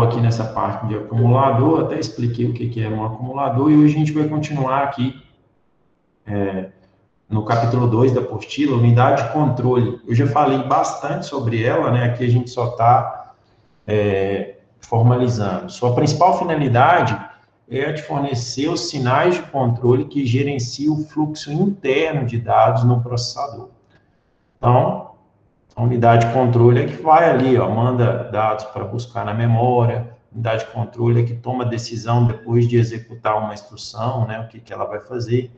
aqui nessa parte de acumulador, até expliquei o que é um acumulador, e hoje a gente vai continuar aqui no capítulo 2 da apostila, unidade de controle. Eu já falei bastante sobre ela, né? Aqui a gente só está formalizando. Sua principal finalidade é a de fornecer os sinais de controle que gerenciam o fluxo interno de dados no processador. Então, a unidade de controle é que vai ali, ó, manda dados para buscar na memória, a unidade de controle é que toma decisão depois de executar uma instrução, né, o que ela vai fazer.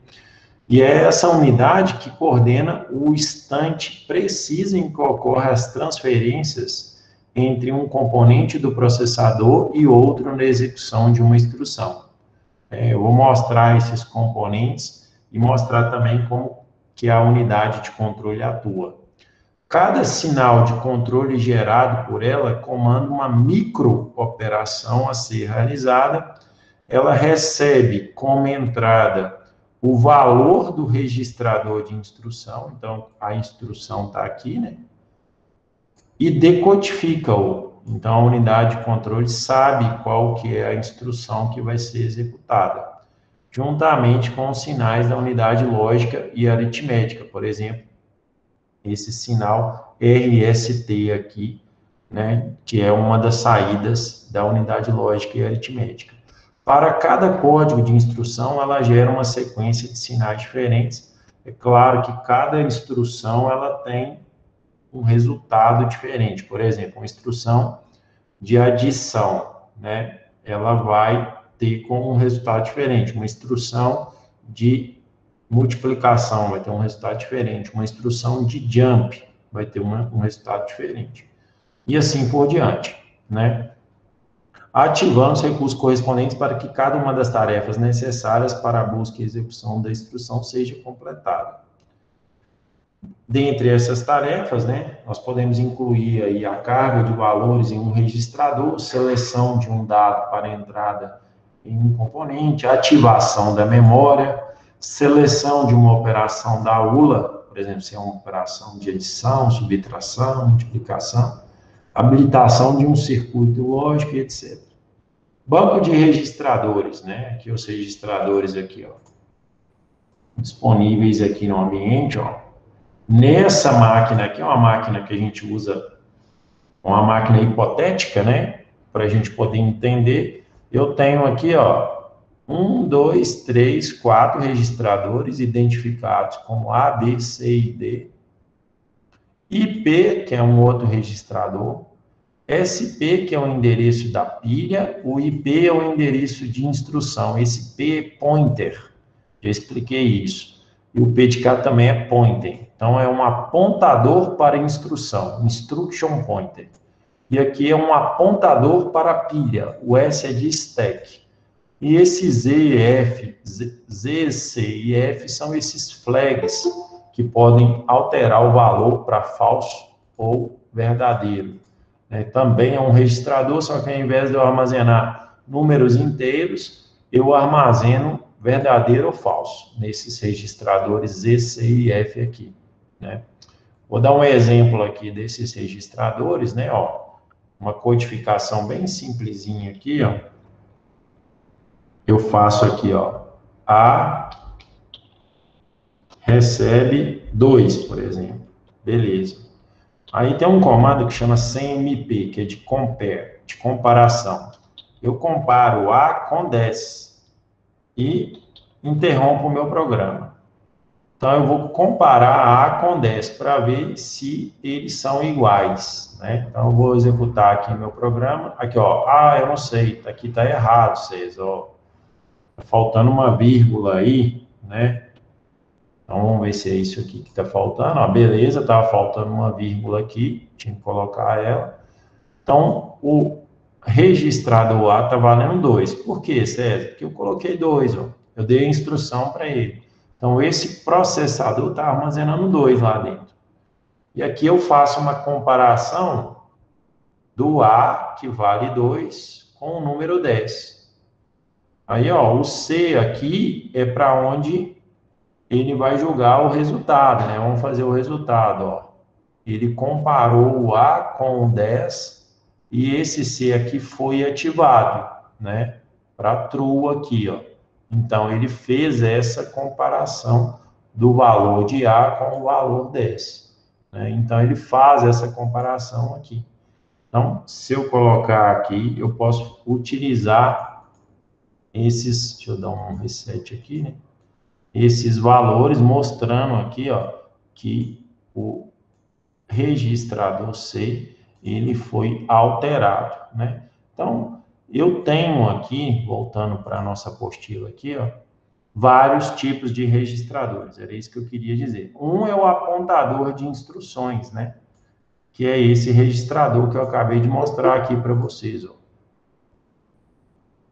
E é essa unidade que coordena o instante preciso em que ocorrem as transferências entre um componente do processador e outro na execução de uma instrução. Eu vou mostrar esses componentes e mostrar também como que a unidade de controle atua. Cada sinal de controle gerado por ela comanda uma micro-operação a ser realizada. Ela recebe como entrada o valor do registrador de instrução, então a instrução está aqui, né? E decodifica-o. Então a unidade de controle sabe qual que é a instrução que vai ser executada, juntamente com os sinais da unidade lógica e aritmética, por exemplo, esse sinal RST aqui, né, que é uma das saídas da unidade lógica e aritmética. Para cada código de instrução, ela gera uma sequência de sinais diferentes. É claro que cada instrução ela tem um resultado diferente. Por exemplo, uma instrução de adição, né, ela vai ter como um resultado diferente. Uma instrução de multiplicação vai ter um resultado diferente. Uma instrução de jump vai ter um resultado diferente. E assim por diante, né? Ativando os recursos correspondentes para que cada uma das tarefas necessárias para a busca e execução da instrução seja completada. Dentre essas tarefas, né, nós podemos incluir aí a carga de valores em um registrador, seleção de um dado para entrada em um componente, ativação da memória, seleção de uma operação da ULA, por exemplo, se é uma operação de adição, subtração, multiplicação, habilitação de um circuito lógico, etc. Banco de registradores, né? Aqui os registradores aqui, ó, disponíveis aqui no ambiente, ó. Nessa máquina aqui, é uma máquina que a gente usa, uma máquina hipotética, né? Para a gente poder entender. Eu tenho aqui, ó, 1, 2, 3, 4 registradores identificados como A, B, C e D. IP, que é um outro registrador. SP, que é o endereço da pilha. O IP é o endereço de instrução. Esse P é pointer. Já expliquei isso. E o P de cá também é pointer. Então, é um apontador para instrução. Instruction pointer. E aqui é um apontador para pilha. O S é de stack. E esse Z e F, Z, C e F são esses flags que podem alterar o valor para falso ou verdadeiro. Também é um registrador, só que ao invés de eu armazenar números inteiros, eu armazeno verdadeiro ou falso nesses registradores Z, C e F aqui, né? Vou dar um exemplo aqui desses registradores, né? Ó, uma codificação bem simplesinha aqui, ó. Eu faço aqui, ó, A recebe 2, por exemplo. Beleza. Aí tem um comando que chama CMP, que é de compare, de comparação. Eu comparo A com 10 e interrompo o meu programa. Então, eu vou comparar A com 10 para ver se eles são iguais, né? Então, eu vou executar aqui meu programa. Aqui, ó, eu não sei, aqui está errado, vocês, ó. Tá faltando uma vírgula aí, né? Então, vamos ver se é isso aqui que está faltando. Ó, beleza, estava faltando uma vírgula aqui, tinha que colocar ela. Então, o registrador A está valendo 2. Por quê, César? Porque eu coloquei 2, ó. Eu dei a instrução para ele. Então, esse processador está armazenando 2 lá dentro. E aqui eu faço uma comparação do A, que vale 2, com o número 10. Aí, ó, o C aqui é para onde ele vai jogar o resultado, né? Vamos fazer o resultado, ó. Ele comparou o A com o 10 e esse C aqui foi ativado, né? Para true aqui, ó. Então, ele fez essa comparação do valor de A com o valor desse, né? Então, ele faz essa comparação aqui. Então, se eu colocar aqui, eu posso utilizar esses, deixa eu dar um reset aqui, né? Esses valores mostrando aqui, ó, que o registrador C, ele foi alterado, né? Então, eu tenho aqui, voltando para a nossa apostila aqui, ó, vários tipos de registradores, era isso que eu queria dizer. Um é o apontador de instruções, né? Que é esse registrador que eu acabei de mostrar aqui para vocês, ó.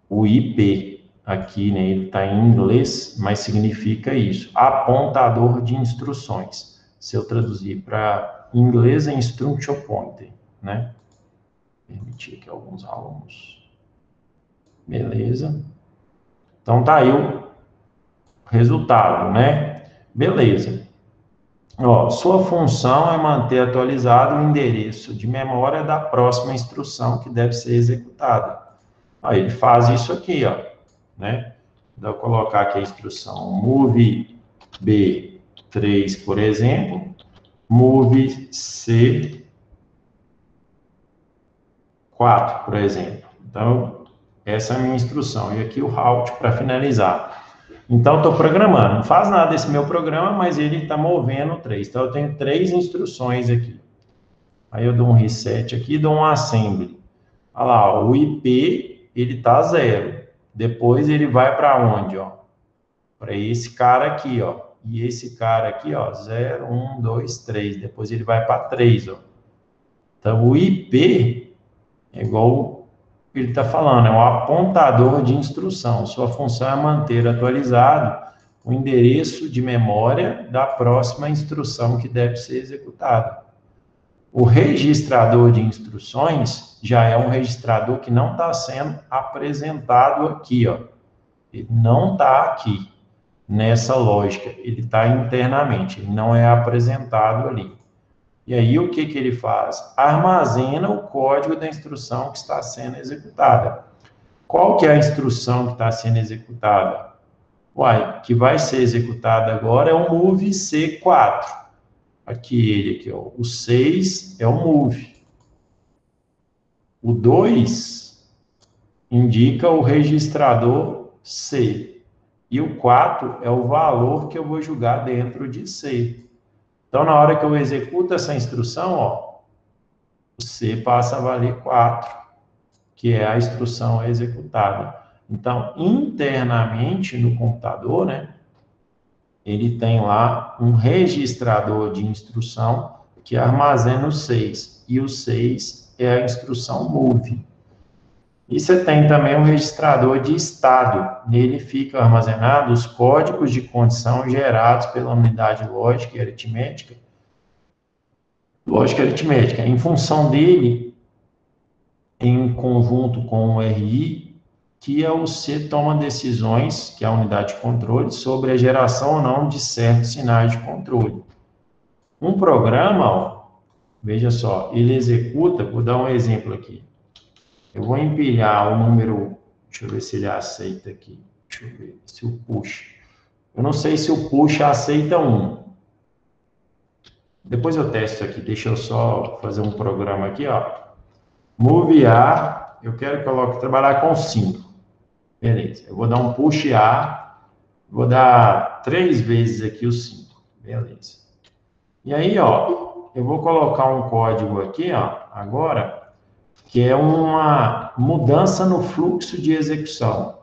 O IP aqui, né, ele está em inglês, mas significa isso, apontador de instruções. Se eu traduzir para inglês, é instruction pointer, né? Permitir aqui alguns alunos. Beleza. Então, tá aí o resultado, né? Beleza. Ó, sua função é manter atualizado o endereço de memória da próxima instrução que deve ser executada. Aí ele faz isso aqui, ó, né? Então, eu colocar aqui a instrução move B3, por exemplo, move C4, por exemplo. Então, essa é a minha instrução. E aqui o route para finalizar. Então, estou programando. Não faz nada esse meu programa, mas ele está movendo 3. Então, eu tenho 3 instruções aqui. Aí eu dou um reset aqui, dou um assembly. Olha lá, o IP, ele está 0. Depois ele vai para onde, ó? Para esse cara aqui, ó. E esse cara aqui, ó, 0, 1, 2, 3. Depois ele vai para 3, ó. Então, o IP é igual ele está falando, é um apontador de instrução. Sua função é manter atualizado o endereço de memória da próxima instrução que deve ser executada. O registrador de instruções já é um registrador que não está sendo apresentado aqui, ó. Ele não está aqui nessa lógica, ele está internamente, ele não é apresentado ali. E aí, o que ele faz? Armazena o código da instrução que está sendo executada. Qual que é a instrução que está sendo executada? Uai, que vai ser executada agora é o move C4. Aqui, ele aqui, ó. O 6 é o move. O 2 indica o registrador C. E o 4 é o valor que eu vou jogar dentro de C. Então, na hora que eu executo essa instrução, ó, o C passa a valer 4, que é a instrução executada. Então, internamente no computador, né, ele tem lá um registrador de instrução que armazena o 6. E o 6 é a instrução move. E você tem também um registrador de estado. Nele ficam armazenados os códigos de condição gerados pela unidade lógica e aritmética. Lógica e aritmética. Em função dele, em conjunto com o RI, que é o C toma decisões, que é a unidade de controle, sobre a geração ou não de certos sinais de controle. Um programa, ó, veja só, ele executa, vou dar um exemplo aqui. Eu vou empilhar o número, deixa eu ver se ele aceita aqui, deixa eu ver se o push. Eu não sei se o push aceita 1. Depois eu testo aqui, deixa eu só fazer um programa aqui, ó. Move A, eu quero trabalhar com 5. Beleza, eu vou dar um push A, vou dar 3 vezes aqui o 5. Beleza. E aí, ó, eu vou colocar um código aqui, ó, agora, que é uma mudança no fluxo de execução,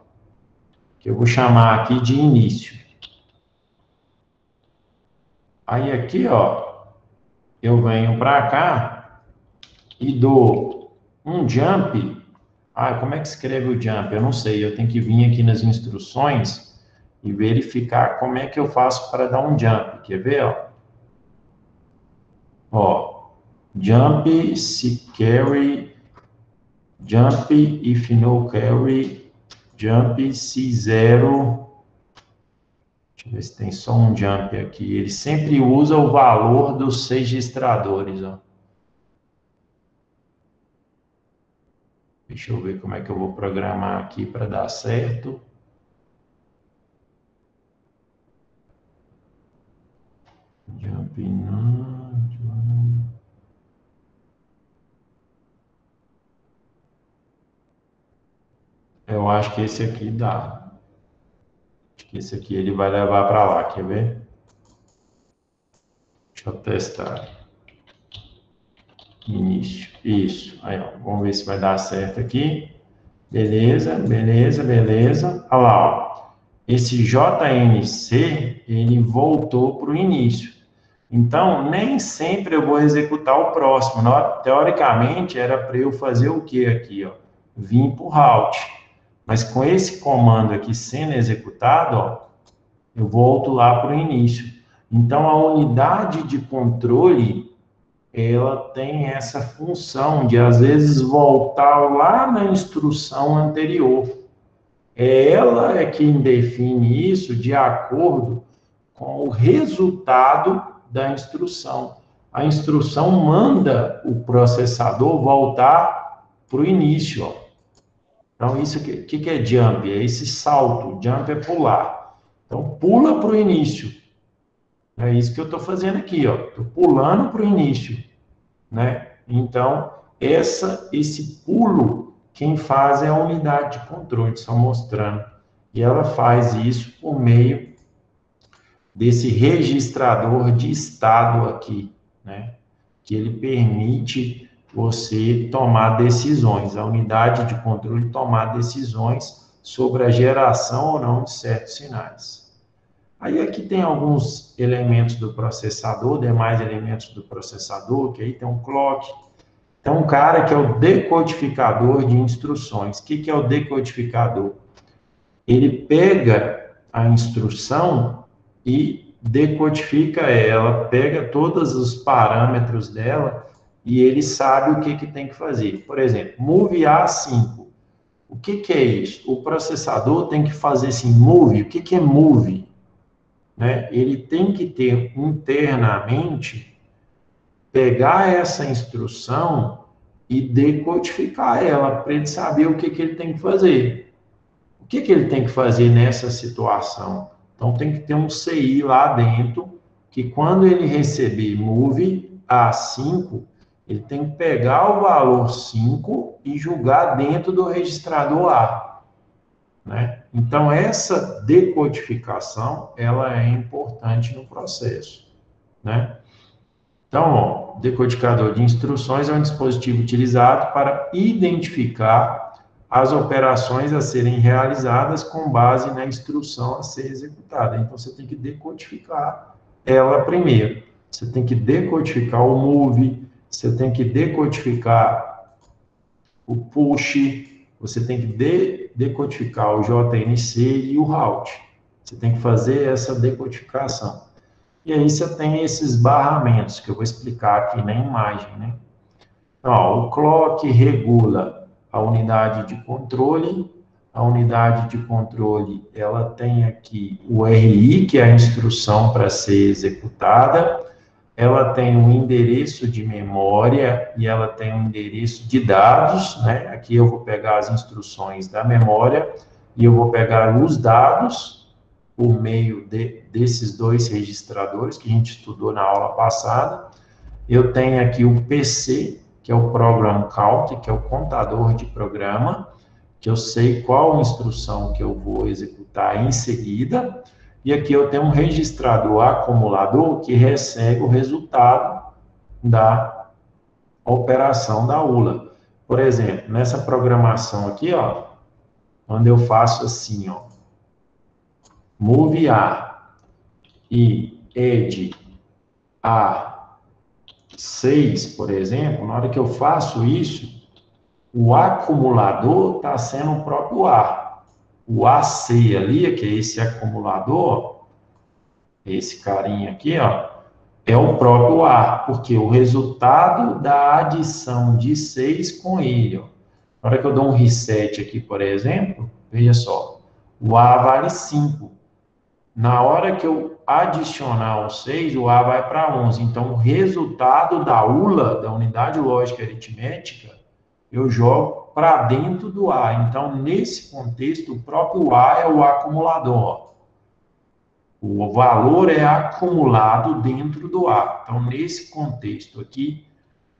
que eu vou chamar aqui de início. Aí aqui, ó, eu venho para cá e dou um jump. Ah, como é que escreve o jump? Eu não sei, eu tenho que vir aqui nas instruções e verificar como é que eu faço para dar um jump. Quer ver, ó? Ó, jump se carry, jump if no carry, jump se 0. Deixa eu ver se tem só um jump aqui. Ele sempre usa o valor dos registradores, ó. Deixa eu ver como é que eu vou programar aqui para dar certo. Jump in. Eu acho que esse aqui dá. Acho que esse aqui ele vai levar para lá, quer ver? Deixa eu testar. Início. Isso. Aí, ó, vamos ver se vai dar certo aqui. Beleza, beleza, beleza. Olha lá, ó. Esse JNC, ele voltou para o início. Então, nem sempre eu vou executar o próximo. Teoricamente, era para eu fazer o que aqui, ó? Vim para o route. Mas com esse comando aqui sendo executado, ó, eu volto lá para o início. Então, a unidade de controle, ela tem essa função de, às vezes, voltar lá na instrução anterior. Ela é quem define isso de acordo com o resultado da instrução. A instrução manda o processador voltar para o início. Ó. Então, isso que é jump? É esse salto. Jump é pular. Então, pula para o início. É isso que eu estou fazendo aqui. Estou pulando para o início. Né? Então, esse pulo, quem faz é a unidade de controle, só mostrando. E ela faz isso por meio desse registrador de estado aqui, né? Que ele permite você tomar decisões, a unidade de controle tomar decisões sobre a geração ou não de certos sinais. Aí aqui tem alguns elementos do processador, demais elementos do processador, que aí tem um clock, tem um cara que é o decodificador de instruções. O que é o decodificador? Ele pega a instrução e decodifica ela, pega todos os parâmetros dela e ele sabe o que tem que fazer. Por exemplo, move A5. O que é isso? O processador tem que fazer assim, move. O que é move? Né? Ele tem que ter internamente, pegar essa instrução e decodificar ela, para ele saber o que ele tem que fazer. O que ele tem que fazer nessa situação? Então, tem que ter um CI lá dentro, que quando ele receber move A5, ele tem que pegar o valor 5 e jogar dentro do registrador A. Né? Então, essa decodificação, ela é importante no processo. Né? Então, ó, decodificador de instruções é um dispositivo utilizado para identificar as operações a serem realizadas com base na instrução a ser executada. Então, você tem que decodificar ela primeiro. Você tem que decodificar o move, você tem que decodificar o push, você tem que decodificar o JNC e o route. Você tem que fazer essa decodificação. E aí você tem esses barramentos, que eu vou explicar aqui na imagem, né? Então, ó, o clock regula a unidade de controle. A unidade de controle, ela tem aqui o RI, que é a instrução para ser executada. Ela tem um endereço de memória e ela tem um endereço de dados, né? Aqui eu vou pegar as instruções da memória e eu vou pegar os dados por meio desses dois registradores que a gente estudou na aula passada. Eu tenho aqui o PC, que é o Program Count, que é o contador de programa, que eu sei qual instrução que eu vou executar em seguida. E aqui eu tenho um registrador acumulador que recebe o resultado da operação da ULA. Por exemplo, nessa programação aqui, ó, quando eu faço assim, ó, move A e add A6, por exemplo, na hora que eu faço isso, o acumulador está sendo o próprio A. O AC ali, que é esse acumulador, esse carinha aqui, ó, é o próprio A, porque o resultado da adição de 6 com ele, ó. Na hora que eu dou um reset aqui, por exemplo, veja só, o A vale 5. Na hora que eu adicionar o 6, o A vai para 11. Então, o resultado da ULA, da unidade lógica aritmética, eu jogo para dentro do A. Então, nesse contexto, o próprio A é o acumulador. O valor é acumulado dentro do A. Então, nesse contexto aqui,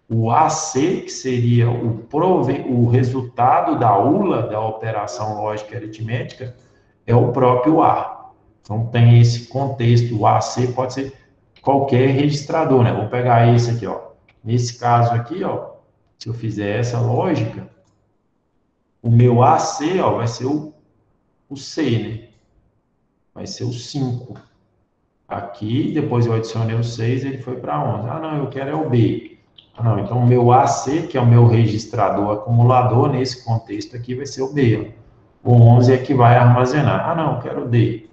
o AC, que seria o resultado da ULA, da operação lógica aritmética, é o próprio A. Então, tem esse contexto. O AC pode ser qualquer registrador, né? Vou pegar esse aqui, ó. Nesse caso aqui, ó, se eu fizer essa lógica, o meu AC, ó, vai ser o C, né? Vai ser o 5. Aqui, depois eu adicionei o 6, ele foi para 11. Ah, não, eu quero é o B. Ah, não, então o meu AC, que é o meu registrador acumulador, nesse contexto aqui vai ser o B. Ó. O 11 é que vai armazenar. Ah, não, eu quero o D.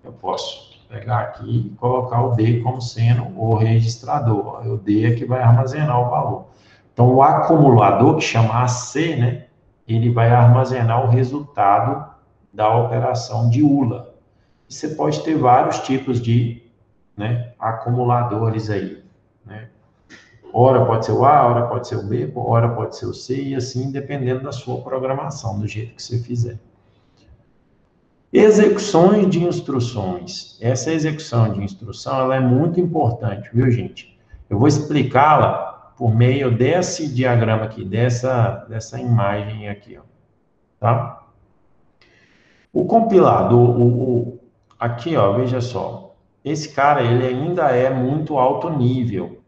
Eu posso pegar aqui e colocar o D como sendo o registrador. O D é que vai armazenar o valor. Então, o acumulador, que chama AC, né, ele vai armazenar o resultado da operação de ULA. E você pode ter vários tipos de, né, acumuladores aí. Né? Ora pode ser o A, ora pode ser o B, ora pode ser o C, e assim, dependendo da sua programação, do jeito que você fizer. Execuções de instruções. Essa execução de instrução, ela é muito importante, viu, gente? Eu vou explicá-la por meio desse diagrama aqui, dessa imagem aqui, ó, tá? O compilador, aqui, ó, veja só, esse cara, ele ainda é muito alto nível.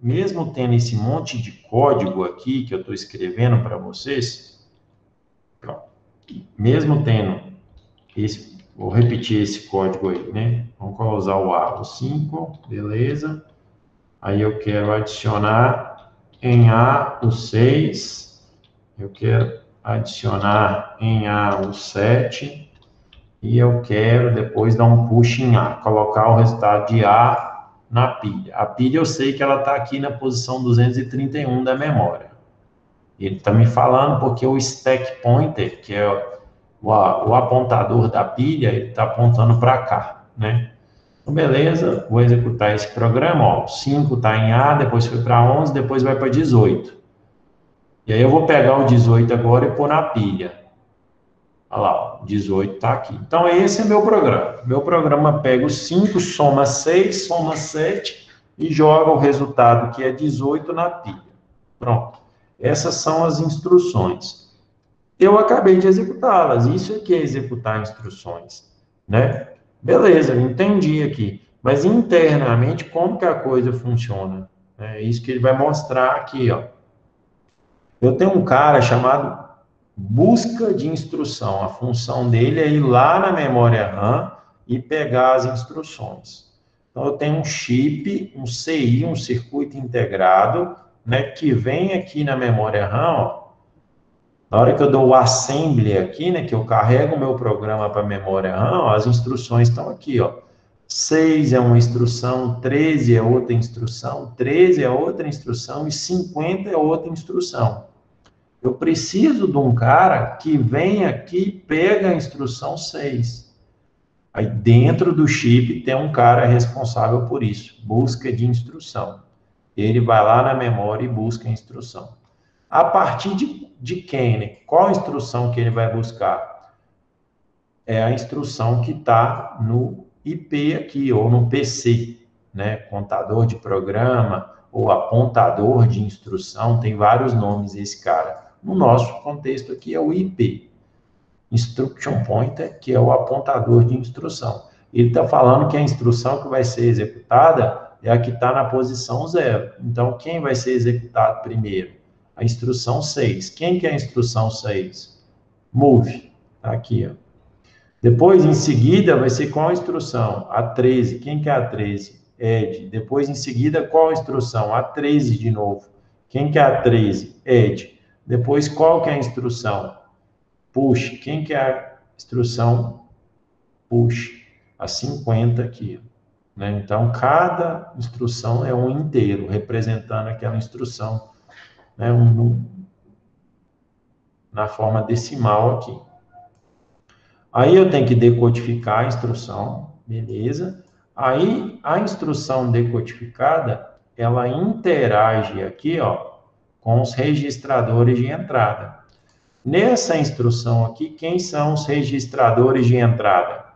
Mesmo tendo esse monte de código aqui que eu estou escrevendo para vocês, ó, mesmo tendo esse, vou repetir esse código aí, né? Vamos usar o A, o 5, beleza. Aí eu quero adicionar em A o 6, eu quero adicionar em A o 7, e eu quero depois dar um push em A, colocar o resultado de A na pilha. A pilha eu sei que ela está aqui na posição 231 da memória. Ele está me falando porque o stack pointer, que é o apontador da pilha, ele está apontando para cá, né? Então, beleza, vou executar esse programa, ó, 5 está em A, depois foi para 11, depois vai para 18. E aí eu vou pegar o 18 agora e pôr na pilha. Olha lá, ó, 18 está aqui. Então, esse é meu programa. Meu programa pega o 5, soma 6, soma 7 e joga o resultado, que é 18, na pilha. Pronto. Essas são as instruções. Eu acabei de executá-las. Isso aqui é executar instruções, né? Beleza, entendi aqui. Mas internamente, como que a coisa funciona? É isso que ele vai mostrar aqui, ó. Eu tenho um cara chamado busca de instrução. A função dele é ir lá na memória RAM e pegar as instruções. Então, eu tenho um chip, um CI, um circuito integrado, né, que vem aqui na memória RAM, ó. Na hora que eu dou o assembly aqui, né, que eu carrego o meu programa para a memória RAM, ó, as instruções estão aqui, ó. 6 é uma instrução, 13 é outra instrução, 13 é outra instrução e 50 é outra instrução. Eu preciso de um cara que vem aqui e pega a instrução 6. Aí dentro do chip tem um cara responsável por isso, busca de instrução. Ele vai lá na memória e busca a instrução. A partir de quem, né? Qual instrução que ele vai buscar? É a instrução que está no IP aqui, ou no PC, né? Contador de programa, ou apontador de instrução, tem vários nomes esse cara. No nosso contexto aqui é o IP, Instruction Pointer, que é o apontador de instrução. Ele está falando que a instrução que vai ser executada é a que está na posição 0. Então, quem vai ser executado primeiro? A instrução 6. Quem que é a instrução 6? Move. Tá aqui, ó. Depois, em seguida, vai ser qual a instrução? A 13. Quem que é a 13? Add. Depois, em seguida, qual a instrução? A 13 de novo. Quem que é a 13? Add. Depois, qual que é a instrução? Push. Quem que é a instrução? Push. A 50 aqui. Né? Então, cada instrução é um inteiro, representando aquela instrução, né? Na forma decimal aqui. Aí eu tenho que decodificar a instrução, beleza? Aí, a instrução decodificada, ela interage aqui, ó, com os registradores de entrada. Nessa instrução aqui, quem são os registradores de entrada?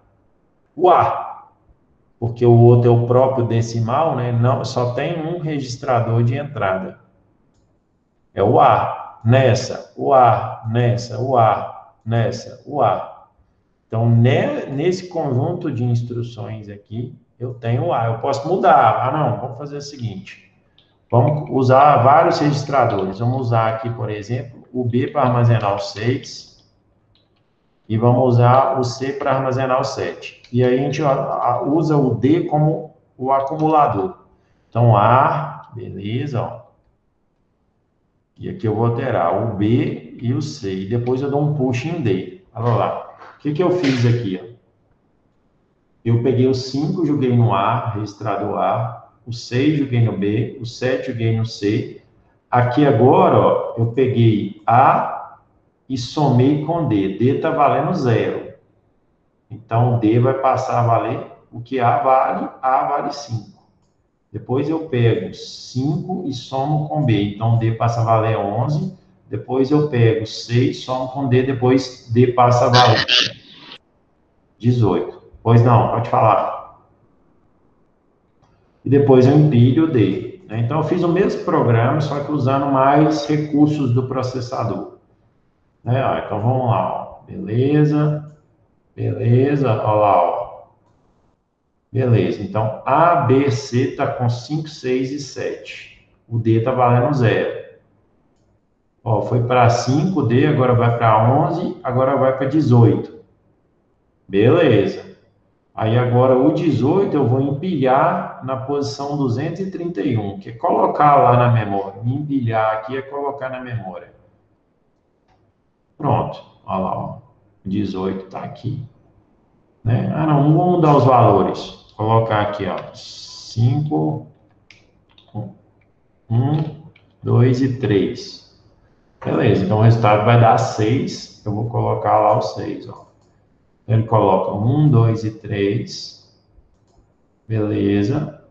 O A, porque o outro é o próprio decimal, né? Não, só tem um registrador de entrada. É o A, nessa, o A, nessa, o A, nessa, o A. Então, nesse conjunto de instruções aqui, eu tenho o A. Eu posso mudar. Ah, não, vamos fazer o seguinte. Vamos usar vários registradores. Vamos usar aqui, por exemplo, o B para armazenar o 6 e vamos usar o C para armazenar o 7. E aí a gente usa o D como o acumulador. Então, A, beleza, ó. E aqui eu vou alterar o B e o C. E depois eu dou um push em D. Olha lá. O que eu fiz aqui, ó? Eu peguei o 5, joguei no A, registrador A. O 6 joguei no B. O 7 joguei no C. Aqui agora, ó, eu peguei A e somei com D. D está valendo 0. Então, D vai passar a valer o que A vale 5. Depois eu pego 5 e somo com B. Então, D passa a valer 11. Depois eu pego 6, somo com D. Depois, D passa a valer 18. Pois não, pode falar. E depois eu empilho o D. Né? Então, eu fiz o mesmo programa, só que usando mais recursos do processador. Né? Ó, então, vamos lá. Ó. Beleza. Beleza. Olha lá. Ó. Beleza. Então, A, B, C está com 5, 6 e 7. O D está valendo 0. Ó, foi para 5, D, agora vai para 11, agora vai para 18. Beleza. Aí agora o 18 eu vou empilhar na posição 231, que é colocar lá na memória. Empilhar aqui é colocar na memória. Pronto. Olha lá, ó. 18 está aqui. Né? Ah, não vou mudar os valores. Vou colocar aqui, ó. 5, 1, 2 e 3. Beleza, então o resultado vai dar 6. Eu vou colocar lá o 6, ó. Ele coloca 1, 2 e 3. Beleza.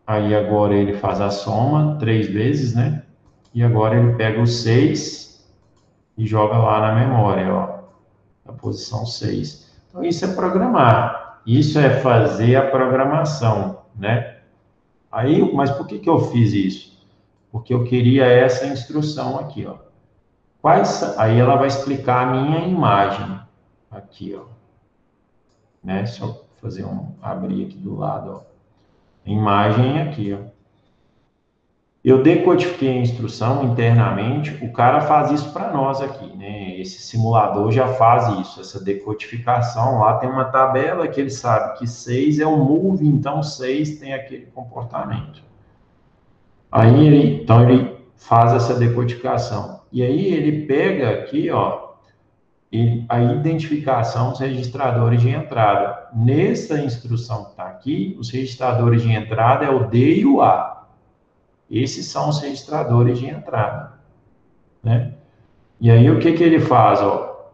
Aí agora ele faz a soma 3 vezes, né? E agora ele pega o 6 e joga lá na memória, ó. Na posição 6. Então isso é programar. Isso é fazer a programação, né? Aí, mas por que eu fiz isso? Porque eu queria essa instrução aqui, ó. Aí ela vai explicar a minha imagem. Aqui, ó. Né? Só fazer abrir aqui do lado, ó. Imagem aqui, ó. Eu decodifiquei a instrução internamente, o cara faz isso para nós aqui, né? Esse simulador já faz isso, essa decodificação. Lá tem uma tabela que ele sabe que 6 é um move, então 6 tem aquele comportamento. Aí então ele faz essa decodificação. E aí ele pega aqui, ó, a identificação dos registradores de entrada. Nessa instrução que está aqui, os registradores de entrada é o D e o A. Esses são os registradores de entrada, né? E aí o que ele faz, ó?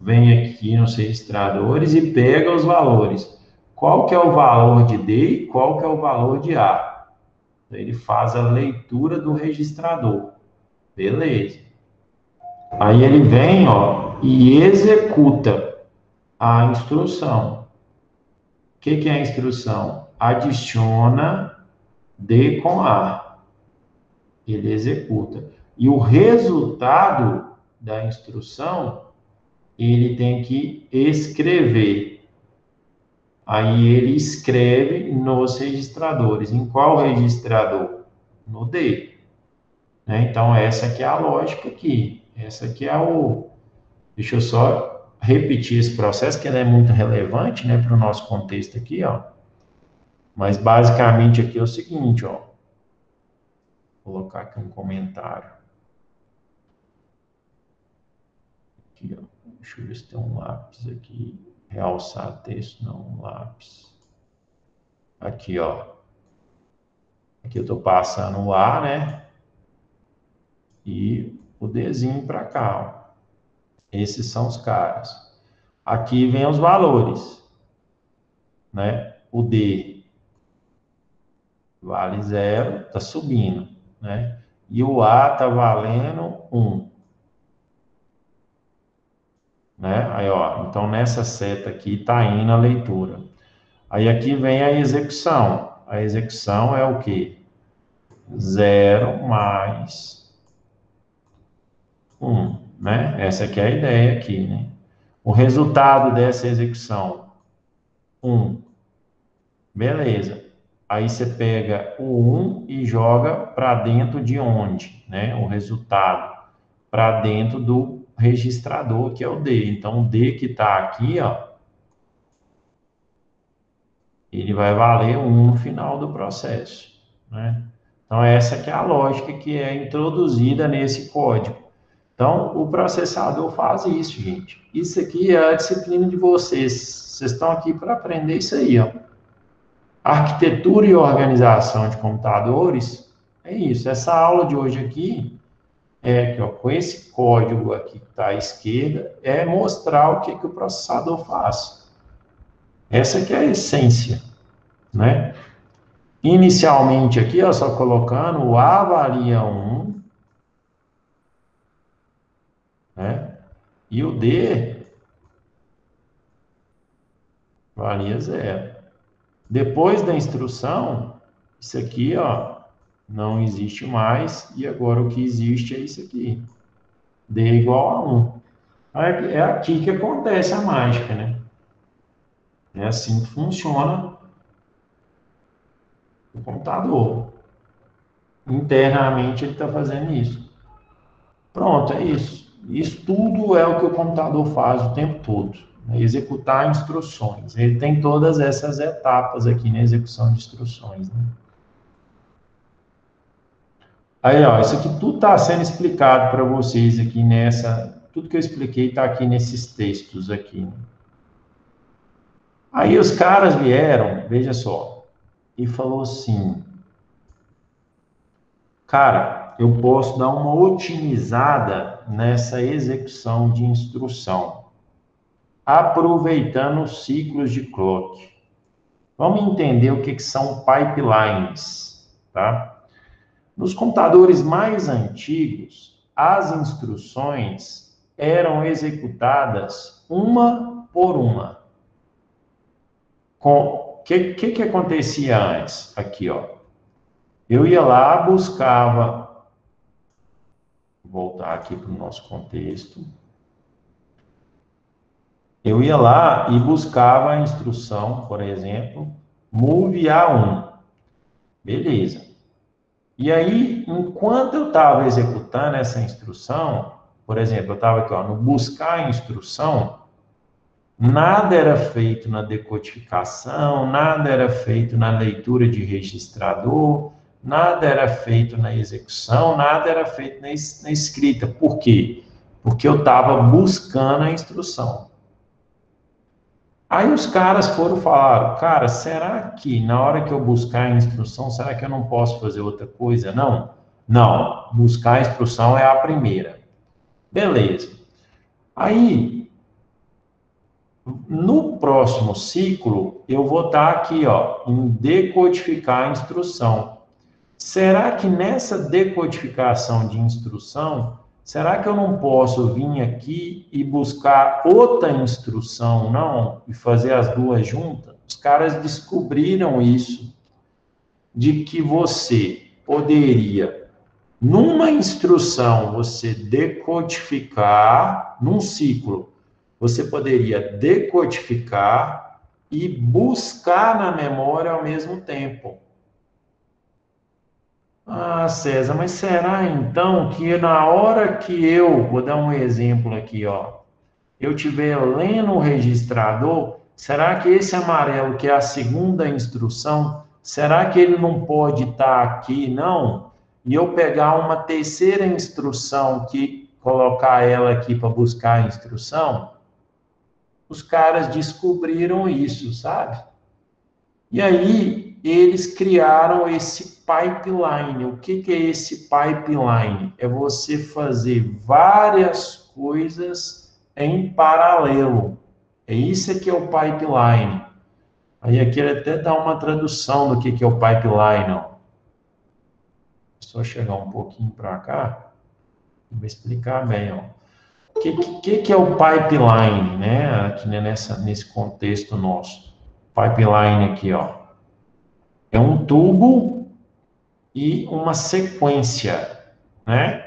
Vem aqui nos registradores e pega os valores. Qual que é o valor de D e qual que é o valor de A? Então, ele faz a leitura do registrador. Beleza. Aí ele vem, ó, e executa a instrução. O que é a instrução? Adiciona D com A. Ele executa. E o resultado da instrução, ele tem que escrever. Aí ele escreve nos registradores. Em qual registrador? No D. Né? Então, essa aqui é a lógica aqui. Essa aqui é o... Deixa eu só repetir esse processo, que ele é muito relevante, né, para o nosso contexto aqui, ó. Mas, basicamente, aqui é o seguinte, ó. Vou colocar aqui um comentário. Aqui, ó. Deixa eu ver se tem um lápis aqui. Realçar texto, não, um lápis. Aqui, ó. Aqui eu estou passando o A, né? E o Dzinho para cá, ó. Esses são os caras. Aqui vem os valores, né? O D vale 0, está subindo, né? E o A está valendo 1. né? Aí, ó, então nessa seta aqui está indo a leitura. Aí aqui vem a execução. A execução é o quê? 0 mais 1, né? Essa aqui é a ideia aqui, né? O resultado dessa execução, 1. Beleza. Aí você pega o 1 e joga para dentro de onde, né? O resultado para dentro do registrador, que é o D. Então, o D que está aqui, ó, ele vai valer 1 no final do processo, né? Então, essa que é a lógica que é introduzida nesse código. Então, o processador faz isso, gente. Isso aqui é a disciplina de vocês. Vocês estão aqui para aprender isso aí, ó. Arquitetura e organização de computadores é isso. Essa aula de hoje aqui é que, ó, com esse código aqui que está à esquerda, é mostrar o que o processador faz. Essa que é a essência, né? Inicialmente aqui, ó, só colocando o A valia 1, né? E o D valia 0. Depois da instrução, isso aqui, ó, não existe mais, e agora o que existe é isso aqui. D igual a 1. É aqui que acontece a mágica, né? É assim que funciona o computador. Internamente ele está fazendo isso. Pronto, é isso. Isso tudo é o que o computador faz o tempo todo, né? Executar instruções. Ele tem todas essas etapas aqui na execução de instruções, né? Aí, ó, isso aqui tudo está sendo explicado para vocês aqui nessa... Tudo que eu expliquei está aqui nesses textos aqui, né? Aí os caras vieram, veja só, e falou assim, cara, eu posso dar uma otimizada nessa execução de instrução, aproveitando os ciclos de clock. Vamos entender o que são pipelines, tá? Nos computadores mais antigos, as instruções eram executadas uma por uma. O que acontecia antes? Aqui, ó. Eu ia lá, buscava, vou voltar aqui para o nosso contexto. Eu ia lá e buscava a instrução, por exemplo, move A1. Beleza. E aí, enquanto eu estava executando essa instrução, por exemplo, eu estava aqui, ó, no buscar a instrução, nada era feito na decodificação, nada era feito na leitura de registrador, nada era feito na execução, nada era feito na escrita. Por quê? Porque eu estava buscando a instrução. Aí os caras foram falar, cara, será que na hora que eu buscar a instrução, será que eu não posso fazer outra coisa? Não, não, buscar a instrução é a primeira. Beleza. Aí, no próximo ciclo, eu vou estar aqui, ó, em decodificar a instrução. Será que nessa decodificação de instrução, será que eu não posso vir aqui e buscar outra instrução, não? E fazer as duas juntas? Os caras descobriram isso, de que você poderia, numa instrução, você decodificar, num ciclo, você poderia decodificar e buscar na memória ao mesmo tempo. Ah, César, mas será então que na hora que eu, vou dar um exemplo aqui, ó, eu estiver lendo o registrador, será que esse amarelo, que é a segunda instrução, será que ele não pode estar aqui, não? E eu pegar uma terceira instrução que colocar ela aqui para buscar a instrução? Os caras descobriram isso, sabe? E aí, eles criaram esse pipeline. O que é esse pipeline? É você fazer várias coisas em paralelo. É isso que é o pipeline. Aí aqui ele até dá uma tradução do que é o pipeline. Ó. Só chegar um pouquinho para cá, vou explicar bem. Ó. que é o pipeline, né? Aqui nesse contexto nosso. Pipeline aqui, ó. É um tubo e uma sequência, né?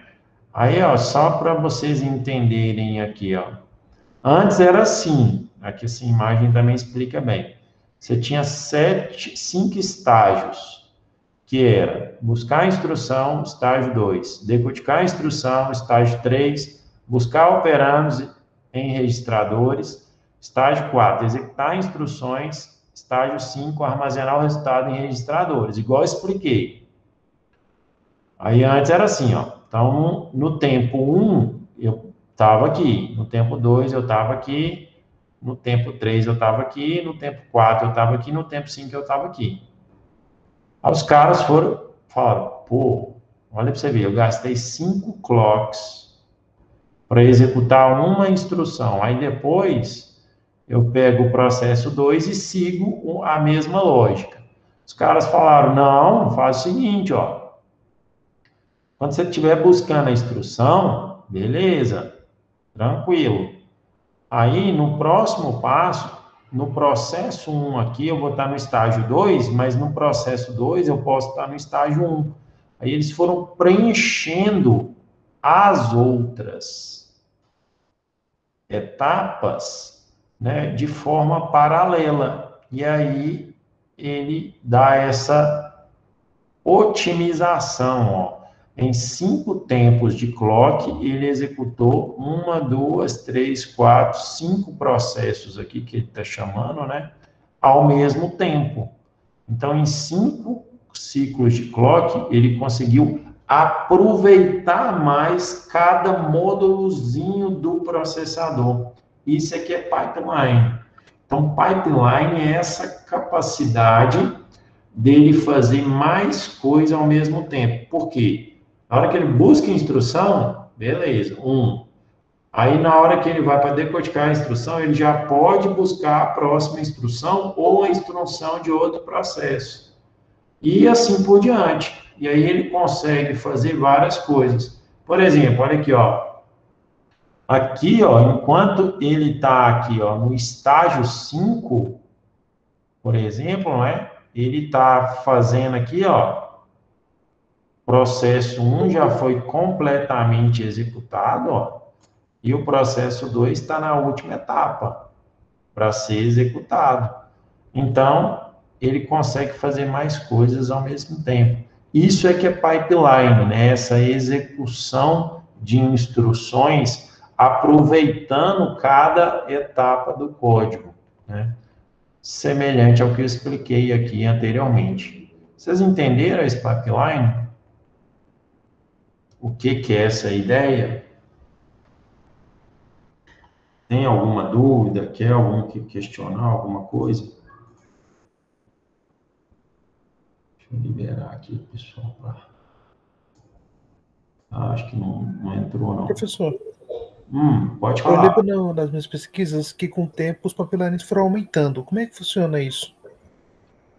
Aí, ó, só para vocês entenderem aqui, ó. Antes era assim, aqui essa imagem também explica bem. Você tinha 5 estágios, que era buscar a instrução, estágio 2, decodificar a instrução, estágio 3, buscar operandos em registradores, estágio 4, executar instruções, estágio 5, armazenar o resultado em registradores, igual eu expliquei. Aí antes era assim, ó. Então, no tempo 1, eu estava aqui. No tempo 2, eu estava aqui. No tempo 3, eu estava aqui. No tempo 4, eu estava aqui. No tempo 5, eu estava aqui. Aí os caras falaram, pô, olha para você ver, eu gastei 5 clocks para executar uma instrução. Aí depois, eu pego o processo 2 e sigo a mesma lógica. Os caras falaram, não, faz o seguinte, ó. Quando você estiver buscando a instrução, beleza, tranquilo. Aí, no próximo passo, no processo 1 aqui, eu vou estar no estágio 2, mas no processo 2 eu posso estar no estágio 1. Aí eles foram preenchendo as outras etapas, né, de forma paralela. E aí ele dá essa otimização, ó. Em 5 tempos de clock, ele executou 1, 2, 3, 4, 5 processos aqui que ele está chamando, né? Ao mesmo tempo. Então, em 5 ciclos de clock, ele conseguiu aproveitar mais cada módulozinho do processador. Isso aqui é pipeline. Então, pipeline é essa capacidade dele fazer mais coisa ao mesmo tempo. Por quê? Na hora que ele busca instrução, beleza, 1. Aí, na hora que ele vai para decodificar a instrução, ele já pode buscar a próxima instrução ou a instrução de outro processo. E assim por diante. E aí ele consegue fazer várias coisas. Por exemplo, olha aqui, ó. Aqui, ó, enquanto ele está aqui, ó, no estágio 5, por exemplo, não é? Ele está fazendo aqui, ó, processo 1 já foi completamente executado, ó, e o processo 2 está na última etapa para ser executado. Então, ele consegue fazer mais coisas ao mesmo tempo. Isso é que é pipeline, né? Essa execução de instruções aproveitando cada etapa do código, né? Semelhante ao que eu expliquei aqui anteriormente. Vocês entenderam esse pipeline? O que é essa ideia? Tem alguma dúvida? Quer algum que questionar alguma coisa? Deixa eu liberar aqui, pessoal. Acho que não entrou, não. Professor, Pode eu falar. lembro nas minhas pesquisas que com o tempo os pipelines foram aumentando. Como é que funciona isso?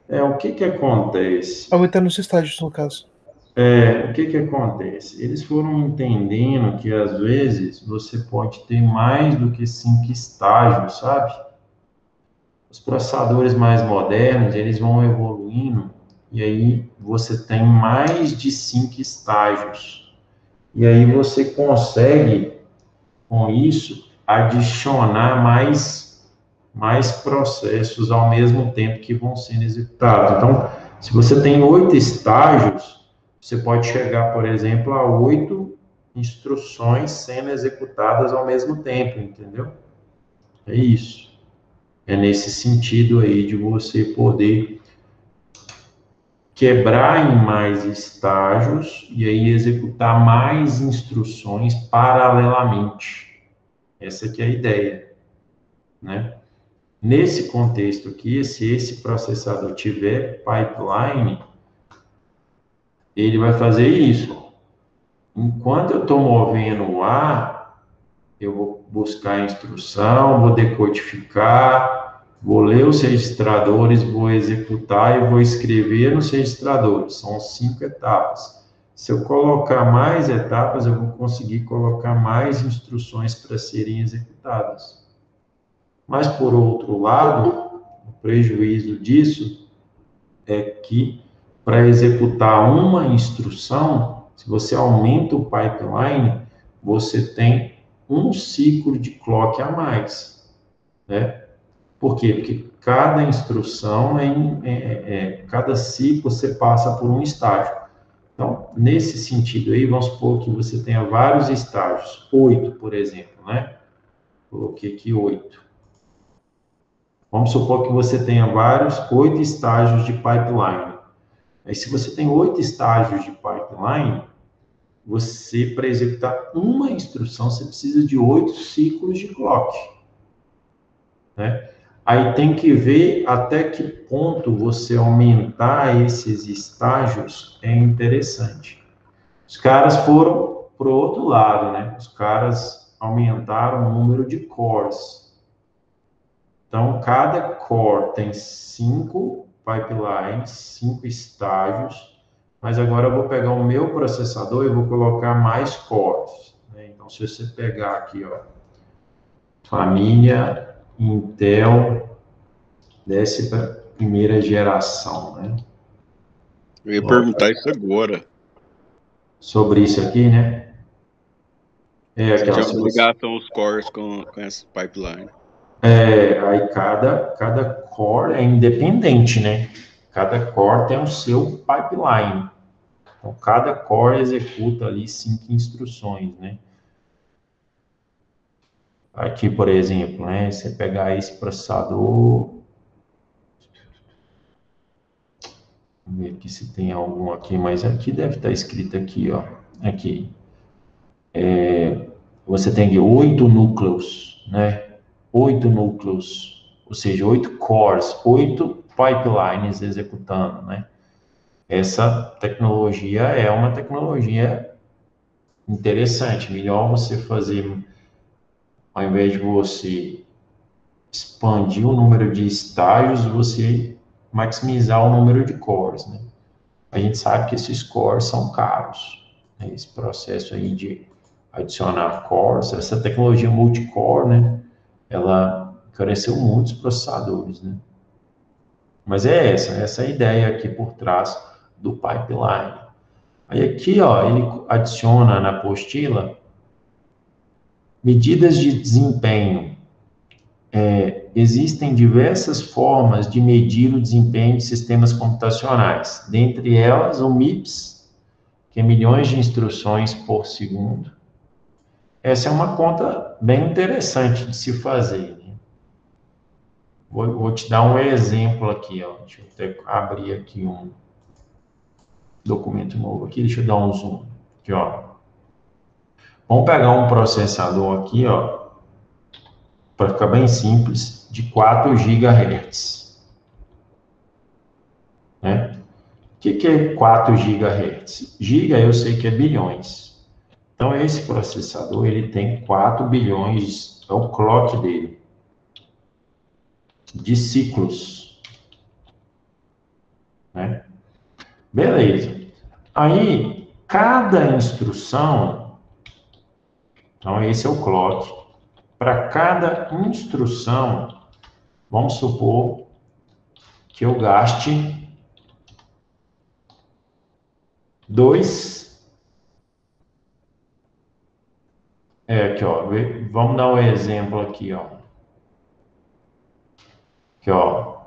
O que acontece? Aumentando os estágios, no caso. O que acontece? Eles foram entendendo que, às vezes, você pode ter mais do que 5 estágios, sabe? Os processadores mais modernos, eles vão evoluindo, e aí você tem mais de 5 estágios. E aí você consegue, com isso, adicionar mais processos ao mesmo tempo que vão sendo executados. Então, se você tem 8 estágios, você pode chegar, por exemplo, a 8 instruções sendo executadas ao mesmo tempo, entendeu? É isso. É nesse sentido aí de você poder quebrar em mais estágios e aí executar mais instruções paralelamente. Essa aqui é a ideia, né? Nesse contexto aqui, se esse processador tiver pipeline, ele vai fazer isso. Enquanto eu estou movendo o A, eu vou buscar a instrução, vou decodificar, vou ler os registradores, vou executar e vou escrever nos registradores. São 5 etapas. Se eu colocar mais etapas, eu vou conseguir colocar mais instruções para serem executadas. Mas, por outro lado, o prejuízo disso é que, para executar uma instrução, se você aumenta o pipeline, você tem um ciclo de clock a mais, né? Por quê? Porque cada instrução, cada ciclo, você passa por um estágio. Então, nesse sentido aí, vamos supor que você tenha vários estágios, 8, por exemplo, né? Coloquei aqui 8. Vamos supor que você tenha 8 estágios de pipeline. Aí, se você tem 8 estágios de pipeline, você, para executar uma instrução, você precisa de 8 ciclos de clock, né? Aí tem que ver até que ponto você aumentar esses estágios é interessante. Os caras foram para o outro lado, né? Os caras aumentaram o número de cores. Então, cada core tem 5 pipelines, 5 estágios, mas agora eu vou pegar o meu processador e vou colocar mais cores, né? Então, se você pegar aqui, ó, família Intel, 11ª geração, né? Eu ia perguntar isso agora. Sobre isso aqui, né? Você tinha uma ligação os cores com essa pipeline. Aí cada core é independente, né? Cada core tem o seu pipeline. Então, cada core executa ali 5 instruções, né? Aqui, por exemplo, né? Você pegar esse processador... Vamos ver aqui se tem algum aqui, mas aqui deve estar escrito aqui, ó. Aqui. Você tem 8 núcleos, né? 8 núcleos, ou seja, 8 cores, 8 pipelines executando, né? Essa tecnologia é uma tecnologia interessante. Melhor você fazer, ao invés de você expandir o número de estágios, você maximizar o número de cores, né? A gente sabe que esses cores são caros, né? Esse processo aí de adicionar cores, essa tecnologia multicore, né? Ela encareceu muitos processadores, né? Mas é essa é a ideia aqui por trás do pipeline. Aí aqui, ó, ele adiciona na apostila medidas de desempenho. Existem diversas formas de medir o desempenho de sistemas computacionais. Dentre elas, o MIPS, que é milhões de instruções por segundo. Essa é uma conta bem interessante de se fazer, né? Vou te dar um exemplo aqui, ó. Deixa eu até abrir aqui um documento novo aqui, deixa eu dar um zoom. Aqui, ó. Vamos pegar um processador aqui, ó, para ficar bem simples, de 4 GHz. Né? O que é 4 GHz? Giga eu sei que é bilhões. Então, esse processador, ele tem 4 bilhões, é o clock dele, de ciclos. Né? Beleza. Aí, cada instrução, então esse é o clock, para cada instrução, vamos supor que eu gaste 2. Aqui, ó. Vamos dar um exemplo aqui, ó. Aqui, ó.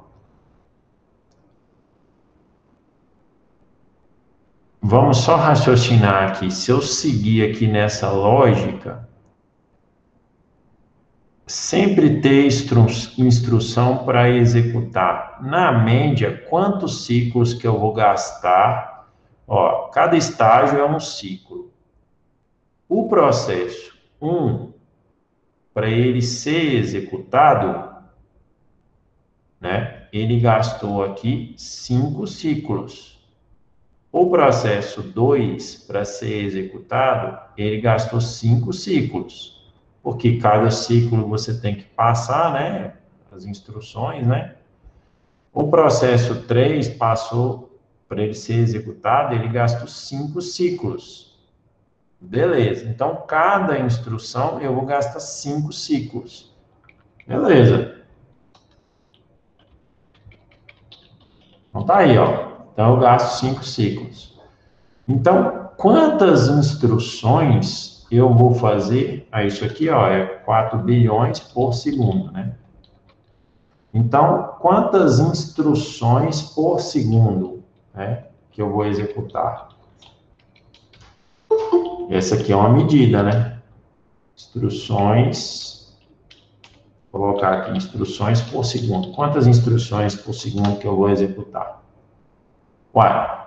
Vamos só raciocinar aqui. Se eu seguir aqui nessa lógica, sempre ter instrução para executar. Na média, quantos ciclos que eu vou gastar? Ó, cada estágio é um ciclo. O processo 1, para ele ser executado, né, ele gastou aqui 5 ciclos. O processo 2, para ser executado, ele gastou 5 ciclos. Porque cada ciclo você tem que passar, né, as instruções, né? O processo 3 para ele ser executado, ele gasta 5 ciclos. Beleza. Então, cada instrução eu vou gastar 5 ciclos. Beleza. Então, tá aí, ó. Então, eu gasto 5 ciclos. Então, quantas instruções eu vou fazer? Isso aqui, ó, é 4 bilhões por segundo, né? Então, quantas instruções por segundo, né, que eu vou executar? Essa aqui é uma medida, né? Instruções, vou colocar aqui instruções por segundo. Quantas instruções por segundo que eu vou executar? Uai,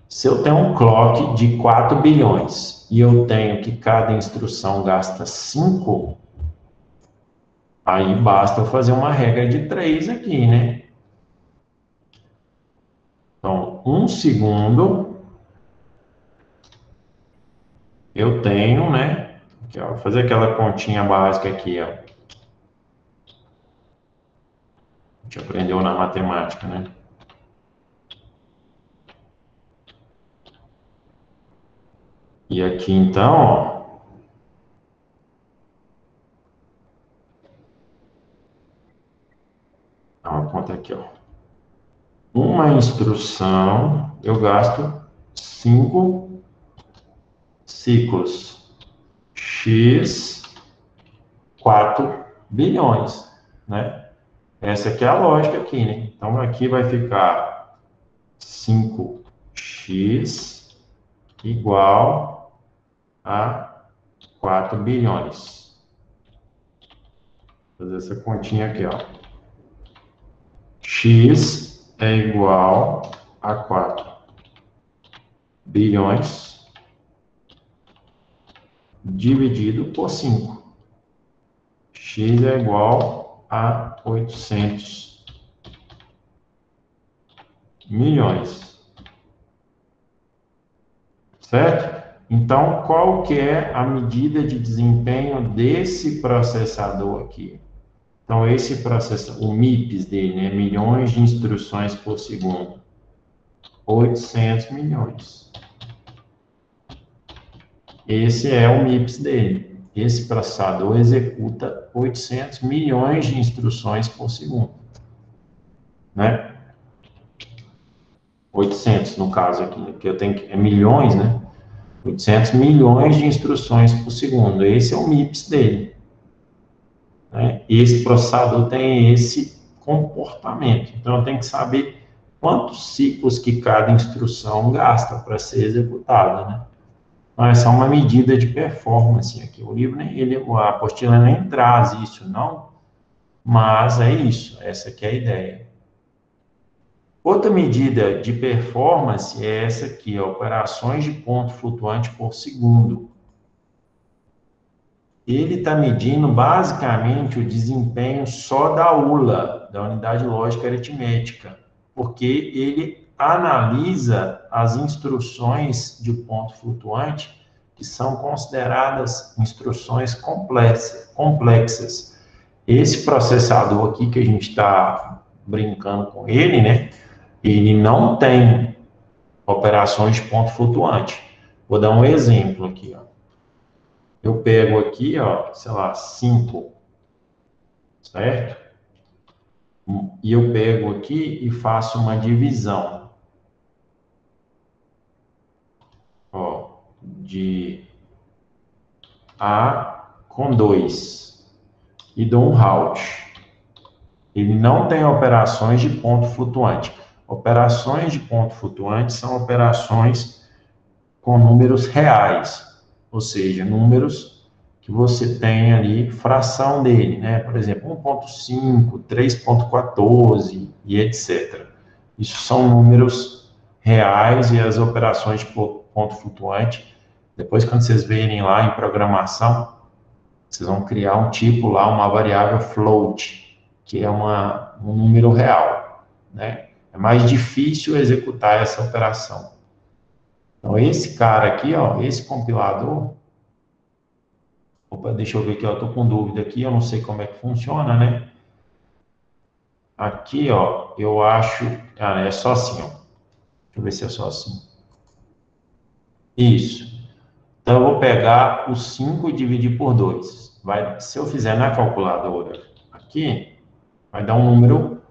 se eu tenho um clock de 4 bilhões e eu tenho que cada instrução gasta 5, aí basta eu fazer uma regra de 3 aqui, né? Então, 1 segundo eu tenho, né? Aqui, ó, vou fazer aquela continha básica aqui, ó. A gente aprendeu na matemática, né? E aqui, então, ó, uma conta aqui, ó. Uma instrução, eu gasto 5 ciclos. X, 4 bilhões, né? Essa aqui é a lógica aqui, né? Então, aqui vai ficar 5x igual a 4 bilhões. Vou fazer essa continha aqui, ó. X é igual a 4 bilhões dividido por 5. X é igual a 800 milhões. Certo? Então, qual que é a medida de desempenho desse processador aqui? Então, esse processador, o MIPS dele, né? Milhões de instruções por segundo. 800 milhões. Esse é o MIPS dele. Esse processador executa 800 milhões de instruções por segundo. Né? 800 no caso aqui, porque eu tenho que, é milhões, né? 800 milhões de instruções por segundo. Esse é o MIPS dele. Né? Esse processador tem esse comportamento. Então, eu tenho que saber quantos ciclos que cada instrução gasta para ser executada, né? Então, essa é uma medida de performance aqui. O livro, a apostila nem traz isso, não, mas é isso. Essa aqui é a ideia. Outra medida de performance é essa aqui, operações de ponto flutuante por segundo. Ele está medindo basicamente o desempenho só da ULA, da unidade lógica aritmética, porque ele analisa as instruções de ponto flutuante que são consideradas instruções complexas. Esse processador aqui que a gente está brincando com ele, né? Ele não tem operações de ponto flutuante. Vou dar um exemplo aqui, ó. Eu pego aqui, ó, sei lá, 5, certo? E eu pego aqui e faço uma divisão, ó, de A com 2 e dou um halt. Ele não tem operações de ponto flutuante. Operações de ponto flutuante são operações com números reais, ou seja, números que você tem ali, fração dele, né? Por exemplo, 1.5, 3.14 e etc. Isso são números reais e as operações de ponto flutuante, depois quando vocês verem lá em programação, vocês vão criar um tipo lá, uma variável float, que é um número real, né? É mais difícil executar essa operação. Então, esse cara aqui, ó, esse compilador, opa, deixa eu ver aqui, ó, eu tô com dúvida aqui, eu não sei como é que funciona, né? Aqui, ó, eu acho, é só assim, ó, deixa eu ver se é só assim. Isso. Então, eu vou pegar o 5 e dividir por 2. Se eu fizer na calculadora aqui, vai dar um número,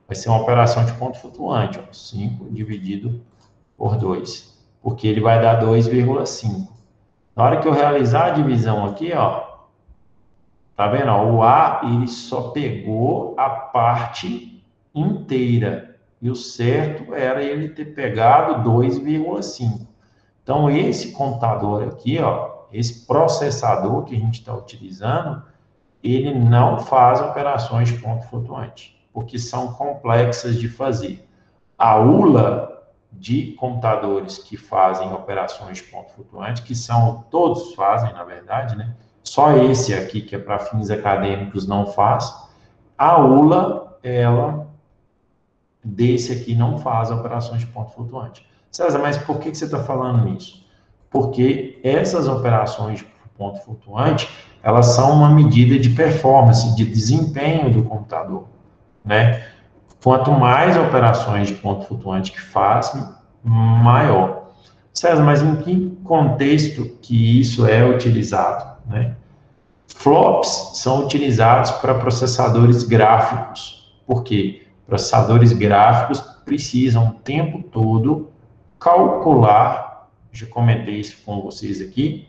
vai ser uma operação de ponto flutuante, ó, 5 dividido por 2, porque ele vai dar 2,5. Na hora que eu realizar a divisão aqui, ó, tá vendo? Ó, o A, ele só pegou a parte inteira, e o certo era ele ter pegado 2,5. Então, esse computador aqui, ó, esse processador que a gente está utilizando, ele não faz operações de ponto flutuante, porque são complexas de fazer. A ULA de computadores que fazem operações de ponto flutuante, que são, todos fazem, na verdade, né? Só esse aqui, que é para fins acadêmicos, não faz. A ULA, ela, desse aqui, não faz operações de ponto flutuante. César, mas por que você está falando isso? Porque essas operações de ponto flutuante, elas são uma medida de performance, de desempenho do computador, né? Quanto mais operações de ponto flutuante que faz, maior. César, mas em que contexto que isso é utilizado, né? Flops são utilizados para processadores gráficos. Por quê? Processadores gráficos precisam o tempo todo calcular, já comentei isso com vocês aqui,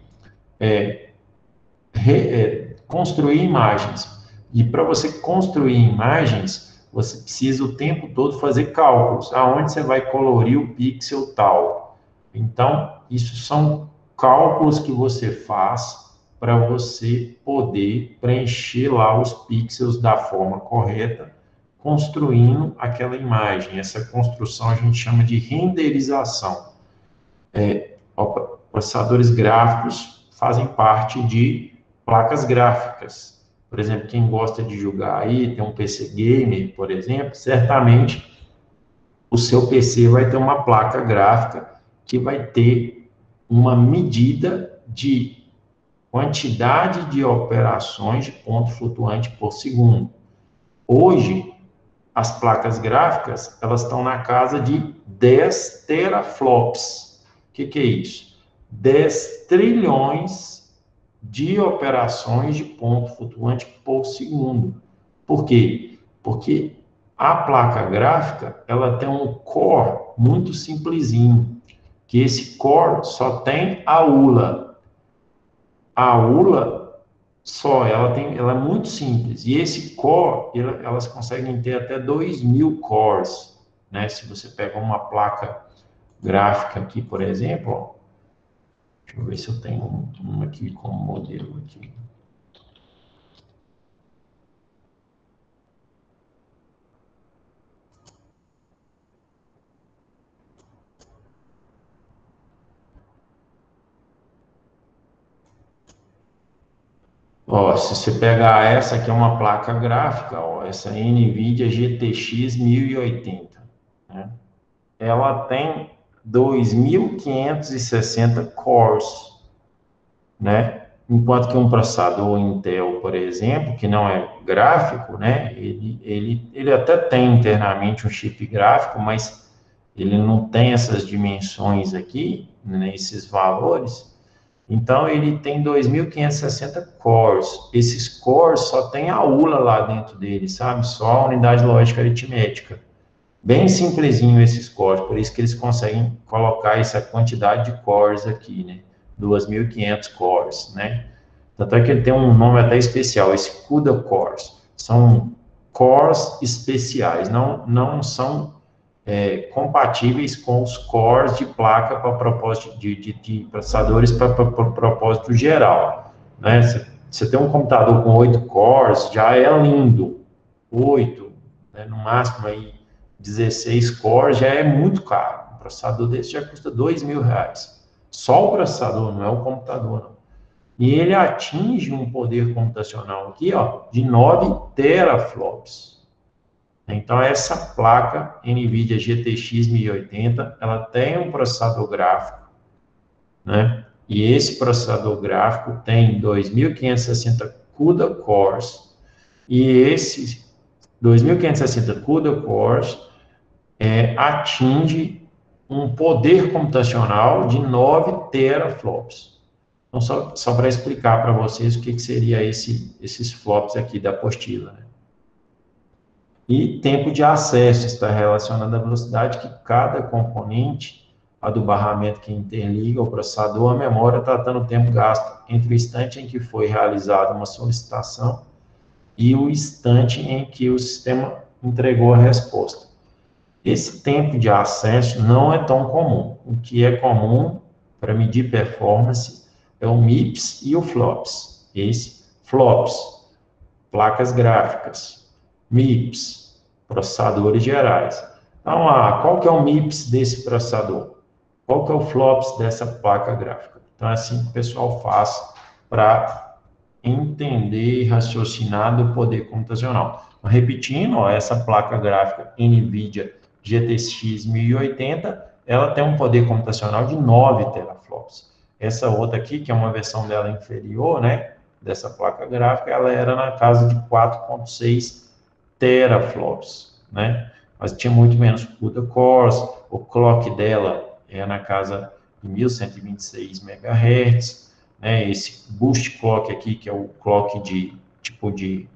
construir imagens. E para você construir imagens, você precisa o tempo todo fazer cálculos. Aonde você vai colorir o pixel tal. Então, isso são cálculos que você faz para você poder preencher lá os pixels da forma correta, construindo aquela imagem. Essa construção a gente chama de renderização. Processadores gráficos fazem parte de placas gráficas. Por exemplo, quem gosta de jogar aí, tem um PC gamer, por exemplo, certamente o seu PC vai ter uma placa gráfica que vai ter uma medida de quantidade de operações de ponto flutuante por segundo. Hoje, as placas gráficas, elas estão na casa de 10 teraflops. O que é isso? 10 trilhões de operações de ponto flutuante por segundo. Por quê? Porque a placa gráfica, ela tem um core muito simplesinho, que esse core só tem a ULA. A ULA ela é muito simples. E esse core, elas conseguem ter até 2.000 cores, né? Se você pega uma placa gráfica aqui, por exemplo, ó, deixa eu ver se eu tenho um aqui como modelo aqui. Ó, se você pegar essa aqui é uma placa gráfica, ó, essa NVIDIA GTX 1080, né? Ela tem 2.560 cores, né? Enquanto que um processador Intel, por exemplo, que não é gráfico, né? Ele até tem internamente um chip gráfico, mas ele não tem essas dimensões aqui, né, esses valores. Então, ele tem 2.560 cores. Esses cores só tem a ULA lá dentro dele, sabe? Só a unidade lógica aritmética. Bem simplesinho esses cores, por isso que eles conseguem colocar essa quantidade de cores aqui, né? 2.500 cores, né? Tanto é que ele tem um nome até especial, esse CUDA cores. São cores especiais, não são compatíveis com os cores de placa para propósito de processadores para propósito geral, né? Você tem um computador com 8 cores, já é lindo. 8, né? No máximo aí 16 cores já é muito caro. Um processador desse já custa R$2.000. Só o processador, não é o computador, não. E ele atinge um poder computacional aqui, ó, de 9 teraflops. Então, essa placa NVIDIA GTX 1080, ela tem um processador gráfico, né? E esse processador gráfico tem 2.560 CUDA cores, e esses 2.560 CUDA cores atinge um poder computacional de 9 teraflops. Então, só para explicar para vocês o que seria esses flops aqui da apostila, né? E tempo de acesso está relacionado à velocidade que cada componente, a do barramento que interliga o processador, a memória, tratando o tempo gasto entre o instante em que foi realizada uma solicitação e o instante em que o sistema entregou a resposta. Esse tempo de acesso não é tão comum. O que é comum para medir performance é o MIPS e o FLOPS. FLOPS, placas gráficas. MIPS, processadores gerais. Então, qual que é o MIPS desse processador? Qual que é o FLOPS dessa placa gráfica? Então, é assim que o pessoal faz para entender e raciocinar do poder computacional. Repetindo, essa placa gráfica NVIDIA GTX 1080, ela tem um poder computacional de 9 teraflops. Essa outra aqui, que é uma versão dela inferior, né, dessa placa gráfica, ela era na casa de 4.6 teraflops, né? Mas tinha muito menos CUDA cores, o clock dela é na casa de 1126 MHz, né? Esse boost clock aqui, que é o clock de tipo de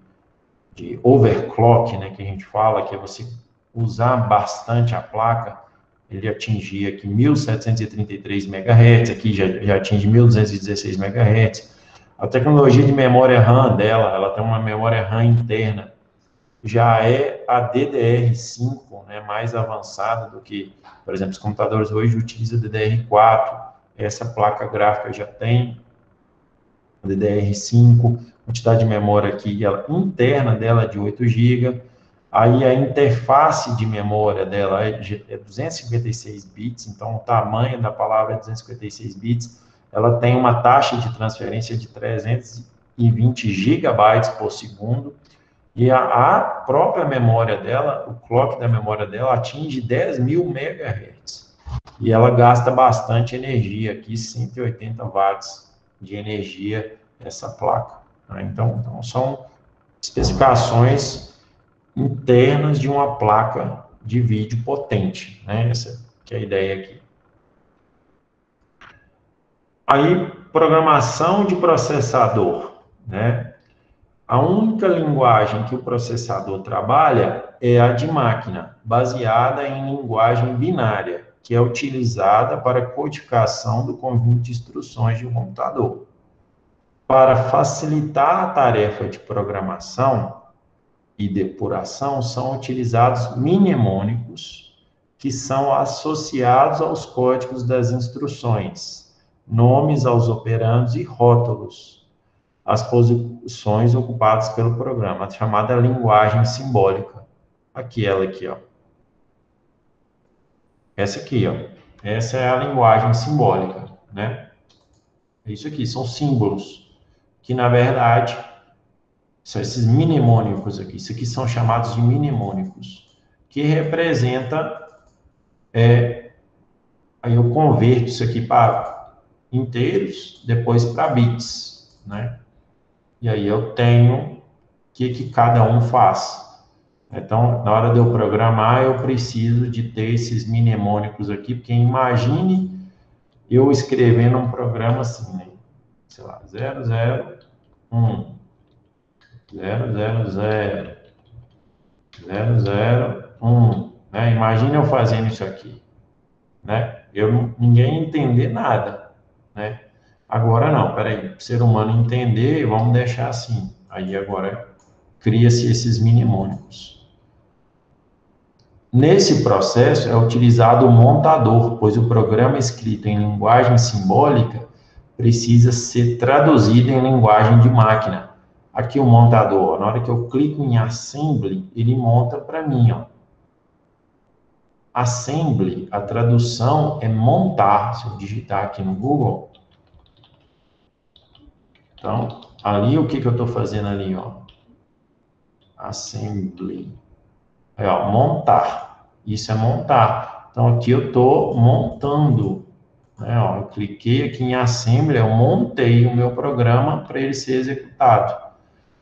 overclock, né, que a gente fala, que é você usar bastante a placa, ele atingia aqui 1733 MHz, aqui já atinge 1216 MHz. A tecnologia de memória RAM dela, ela tem uma memória RAM interna, já é a DDR5, né, mais avançada do que, por exemplo, os computadores hoje utilizam DDR4, essa placa gráfica já tem DDR5, quantidade de memória aqui, ela, interna dela é de 8 GB, aí a interface de memória dela é 256 bits, então o tamanho da palavra é 256 bits, ela tem uma taxa de transferência de 320 gigabytes por segundo, e a própria memória dela, o clock da memória dela atinge 10.000 MHz. E ela gasta bastante energia aqui, 180 watts de energia, essa placa. Né? Então, são especificações internas de uma placa de vídeo potente. Né? Essa que é a ideia aqui. Aí, programação de processador, né? A única linguagem que o processador trabalha é a de máquina, baseada em linguagem binária, que é utilizada para codificação do conjunto de instruções de um computador. Para facilitar a tarefa de programação e depuração, são utilizados mnemônicos, que são associados aos códigos das instruções, nomes aos operandos e rótulos as posições ocupadas pelo programa, a chamada linguagem simbólica. Aqui, ela aqui, ó. Essa aqui, ó. Essa é a linguagem simbólica, né? Isso aqui, são símbolos, que, na verdade, são esses mnemônicos aqui. Isso aqui são chamados de mnemônicos, que representa, aí eu converto isso aqui para inteiros, depois para bits, né? E aí eu tenho o que cada um faz. Então, na hora de eu programar, eu preciso de ter esses mnemônicos aqui, porque imagine eu escrevendo um programa assim, né? Sei lá, 001, 000, 001, né? Imagine eu fazendo isso aqui, né? Ninguém entender nada, né? Agora não, peraí, para o ser humano entender, vamos deixar assim. Aí agora cria-se esses mnemônicos. Nesse processo é utilizado o montador, pois o programa escrito em linguagem simbólica precisa ser traduzido em linguagem de máquina. Aqui o montador, na hora que eu clico em Assembly, ele monta para mim, ó. Assembly, a tradução é montar. Se eu digitar aqui no Google, então, ali, o que eu estou fazendo ali, ó? Assembly. É, ó, montar. Isso é montar. Então, aqui eu estou montando. Né, ó, eu cliquei aqui em Assembly, eu montei o meu programa para ele ser executado.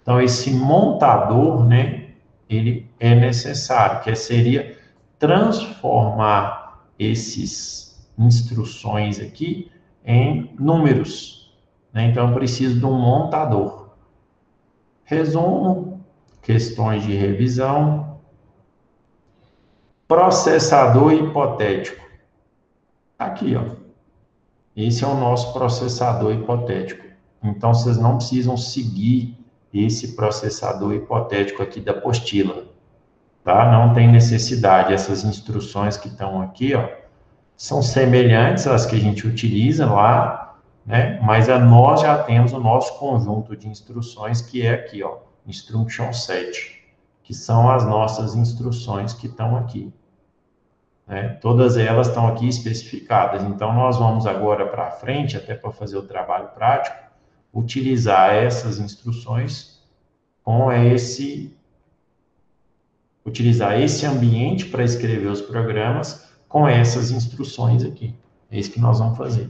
Então, esse montador, né, ele é necessário, que seria transformar essas instruções aqui em números, né? Então, eu preciso de um montador. Resumo, questões de revisão, processador hipotético. Aqui, ó. Esse é o nosso processador hipotético. Então, vocês não precisam seguir esse processador hipotético aqui da apostila, tá? Não tem necessidade. Essas instruções que estão aqui, ó, são semelhantes às que a gente utiliza lá, né? Mas nós já temos o nosso conjunto de instruções, que é aqui, ó, Instruction Set, que são as nossas instruções que estão aqui, né? Todas elas estão aqui especificadas. Então, nós vamos agora para frente, até para fazer o trabalho prático, utilizar essas instruções com utilizar esse ambiente para escrever os programas com essas instruções aqui. É isso que nós vamos fazer.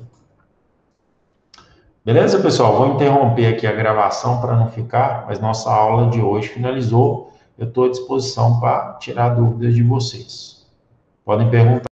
Beleza, pessoal? Vou interromper aqui a gravação para não ficar, mas nossa aula de hoje finalizou. Eu estou à disposição para tirar dúvidas de vocês. Podem perguntar.